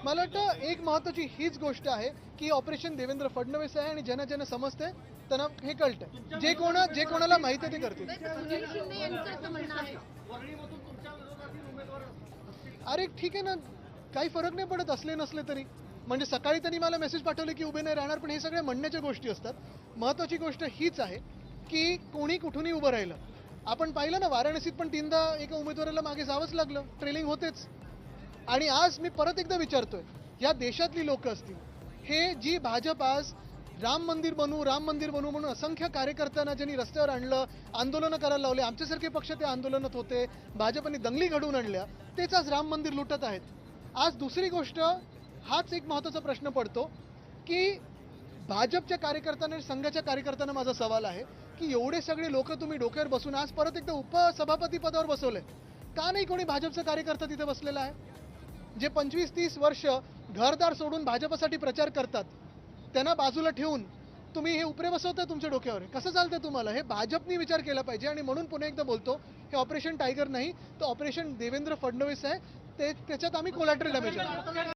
मला वाटतं एक महत्त्वाची हीच गोष्ट आहे की ऑपरेशन देवेंद्र फडणवीस आहे आणि ज्यांना ज्यांना समजते त्यांना हे कळतं. जे कोणाला माहिती आहे ते करतील. सुनील शिंदे यांचं असं म्हणणं आहे. अरे ठीक आहे ना, काही फरक नाही पडत असले नसले तरी. म्हणजे सकाळी त्यांनी मला मेसेज पाठवले की उभे नाही राहणार, पण हे सगळे म्हणण्याच्या गोष्टी असतात. महत्त्वाची गोष्ट हीच आहे की कोणी कुठूनही उभं राहिलं. आपण पाहिलं ना, वाराणसीत पण 3दा एका उमेदवाराला मागे जावंच लागलं, ट्रेलिंग होतेच. आणि आज मी परत एकदा विचारतोय, या देशातली लोक असतील, हे जी भाजप आज राम मंदिर बनवू म्हणून असंख्य कार्यकर्त्यांना ज्यांनी रस्त्यावर आणलं, आंदोलनं करायला लावले, आमच्यासारखे पक्ष त्या आंदोलनात होते, भाजपने दंगली घडवून आणल्या, तेच आज राम मंदिर लुटत आहेत. आज दुसरी गोष्ट, हाच एक महत्त्वाचा प्रश्न पडतो की भाजपच्या कार्यकर्त्यांना आणि संघाच्या कार्यकर्त्यांना माझा सवाल आहे की एवढे सगळे लोक तुम्ही डोक्यावर बसून आज परत एकदा उपसभापती पदावर बसवले, का नाही कोणी भाजपचा कार्यकर्ता तिथे बसलेला आहे? जे 25-30 वर्ष घरदार सोडून भाजपसाठी प्रचार करतात, त्यांना बाजूला ठेवून तुम्ही हे उपरे बसवताय तुमच्या डोक्यावर. कसं चालतंय तुम्हाला? हे भाजपनी विचार केला पाहिजे. आणि म्हणून पुन्हा एकदा बोलतो, हे ऑपरेशन टायगर नाही, तर ऑपरेशन देवेंद्र फडणवीस आहे. त्याच्यात आम्ही कोलॅटरल डॅमेज आहे.